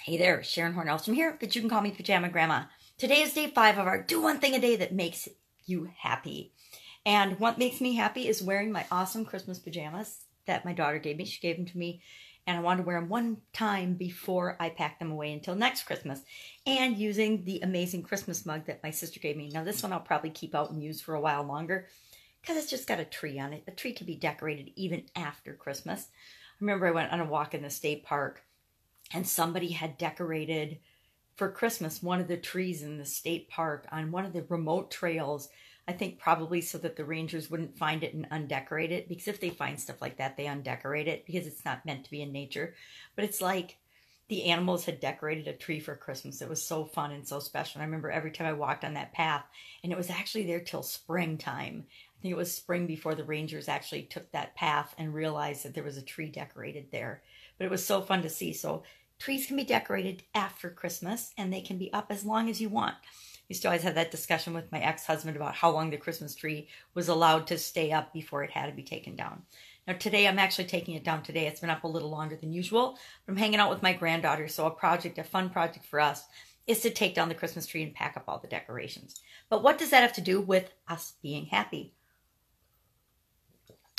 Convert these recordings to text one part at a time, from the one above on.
Hey there, Sharon Horne-Ellstrom here, but you can call me Pajama Grandma. Today is day 5 of our Do One Thing a Day that makes you happy. And what makes me happy is wearing my awesome Christmas pajamas that my daughter gave me. She gave them to me, and I wanted to wear them one time before I pack them away until next Christmas. And using the amazing Christmas mug that my sister gave me. Now this one I'll probably keep out and use for a while longer because it's just got a tree on it. A tree can be decorated even after Christmas. I remember I went on a walk in the state park, and somebody had decorated for Christmas one of the trees in the state park on one of the remote trails. I think probably so that the rangers wouldn't find it and undecorate it. Because if they find stuff like that, they undecorate it because it's not meant to be in nature. But it's like the animals had decorated a tree for Christmas. It was so fun and so special. And I remember every time I walked on that path, and it was actually there till springtime. I think it was spring before the rangers actually took that path and realized that there was a tree decorated there. But it was so fun to see. So trees can be decorated after Christmas, and they can be up as long as you want. I used to always have that discussion with my ex-husband about how long the Christmas tree was allowed to stay up before it had to be taken down. Now today, I'm actually taking it down today. It's been up a little longer than usual. I'm hanging out with my granddaughter, so a fun project for us is to take down the Christmas tree and pack up all the decorations. But what does that have to do with us being happy?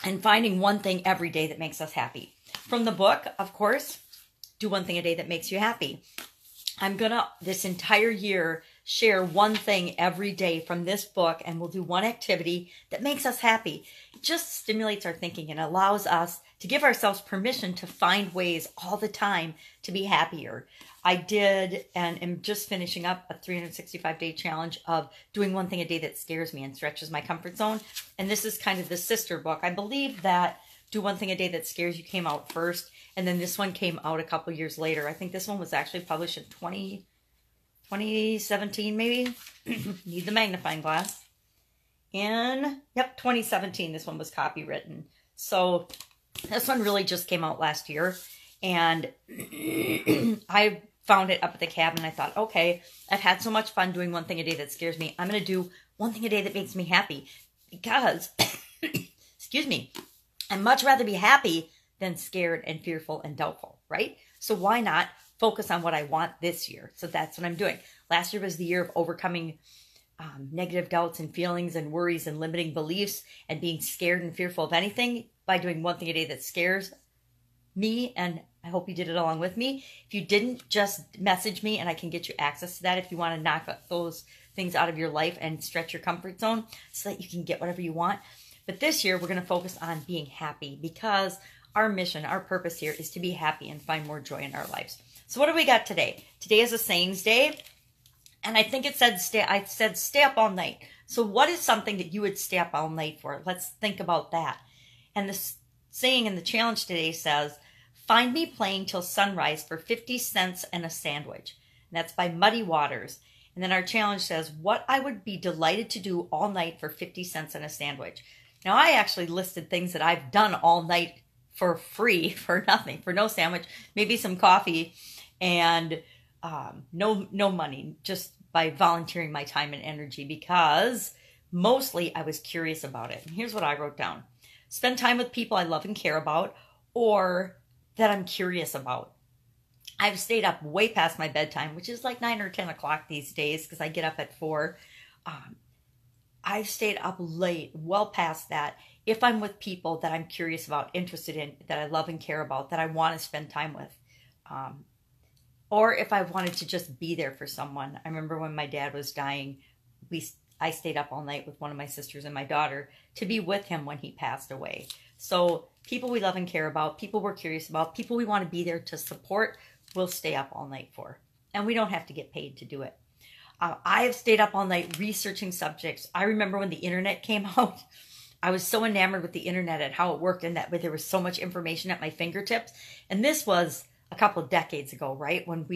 And finding one thing every day that makes us happy. From the book, of course, Do One Thing a Day That Makes You Happy. I'm going to, this entire year, share one thing every day from this book, and we'll do one activity that makes us happy. It just stimulates our thinking and allows us to give ourselves permission to find ways all the time to be happier. I did, and am just finishing up a 365-day challenge of doing one thing a day that scares me and stretches my comfort zone. And this is kind of the sister book. I believe that Do One Thing a Day That Scares You came out first, and then this one came out a couple years later. I think this one was actually published in 2017, maybe. Need the magnifying glass. In, 2017, this one was copywritten. So this one really just came out last year, and I found it up at the cabin, and I thought, okay, I've had so much fun doing one thing a day that scares me. I'm going to do one thing a day that makes me happy because, excuse me, I'd much rather be happy than scared and fearful and doubtful, right? So why not focus on what I want this year? So that's what I'm doing. Last year was the year of overcoming negative doubts and feelings and worries and limiting beliefs and being scared and fearful of anything by doing one thing a day that scares me, and I hope you did it along with me. If you didn't, just message me and I can get you access to that if you want to knock those things out of your life and stretch your comfort zone so that you can get whatever you want. But this year, we're going to focus on being happy because our mission, our purpose here is to be happy and find more joy in our lives. So what do we got today? Today is a sayings day, and I think it said stay up all night. So what is something that you would stay up all night for? Let's think about that. And the saying in the challenge today says, find me playing till sunrise for 50 cents and a sandwich. And that's by Muddy Waters. And then our challenge says, what I would be delighted to do all night for 50 cents and a sandwich. Now, I actually listed things that I've done all night for free, for nothing, for no sandwich, maybe some coffee, and no money, just by volunteering my time and energy, because mostly I was curious about it. And here's what I wrote down. Spend time with people I love and care about, or that I'm curious about. I've stayed up way past my bedtime, which is like 9 or 10 o'clock these days because I get up at 4. I've stayed up late, well past that, if I'm with people that I'm curious about, interested in, that I love and care about, that I want to spend time with. Or if I wanted to just be there for someone. I remember when my dad was dying, I stayed up all night with one of my sisters and my daughter to be with him when he passed away. So people we love and care about, people we're curious about, people we want to be there to support, we'll stay up all night for. And we don't have to get paid to do it. I have stayed up all night researching subjects. I remember when the internet came out, I was so enamored with the internet and how it worked, and that there was so much information at my fingertips. And this was a couple of decades ago, right? When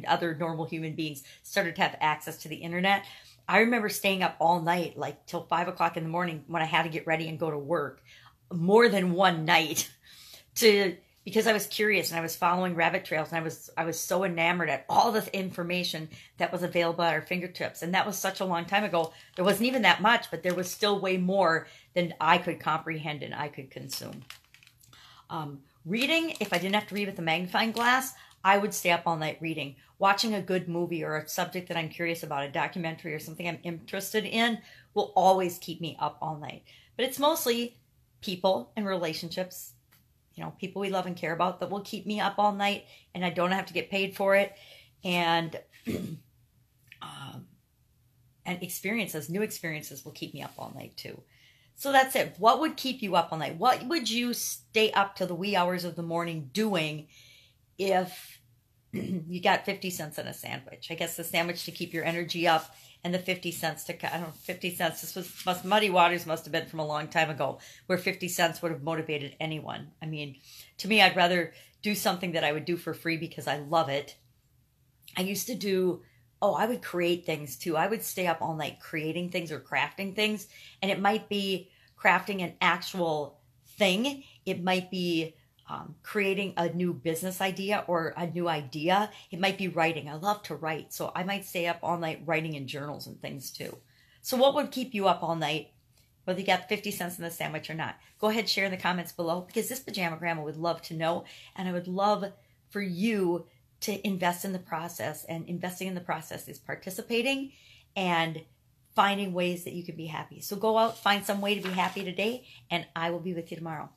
other normal human beings started to have access to the internet. I remember staying up all night, like till 5 o'clock in the morning when I had to get ready and go to work, more than one night, because I was curious and I was following rabbit trails, and I was so enamored at all the information that was available at our fingertips. And that was such a long time ago. There wasn't even that much, but there was still way more than I could comprehend and I could consume. Reading, if I didn't have to read with a magnifying glass, I would stay up all night reading. Watching a good movie or a subject that I'm curious about, a documentary or something I'm interested in, will always keep me up all night. But it's mostly people and relationships, you know, people we love and care about, that will keep me up all night, and I don't have to get paid for it. And and experiences, new experiences, will keep me up all night too. So that's it. What would keep you up all night? What would you stay up till the wee hours of the morning doing if you got 50 cents in a sandwich? I guess the sandwich to keep your energy up, and the 50 cents to, I don't know, 50 cents. Muddy Waters must have been from a long time ago, where 50 cents would have motivated anyone. I mean, to me, I'd rather do something that I would do for free because I love it. I used to do, I would create things too. I would stay up all night creating things or crafting things. And it might be crafting an actual thing. It might be creating a new business idea or a new idea. It might be writing. I love to write. So I might stay up all night writing in journals and things too. So what would keep you up all night, whether you got 50 cents in the sandwich or not? Go ahead, share in the comments below, because this pajama grandma would love to know. And I would love for you to invest in the process. And investing in the process is participating and finding ways that you can be happy. So go out, find some way to be happy today, and I will be with you tomorrow.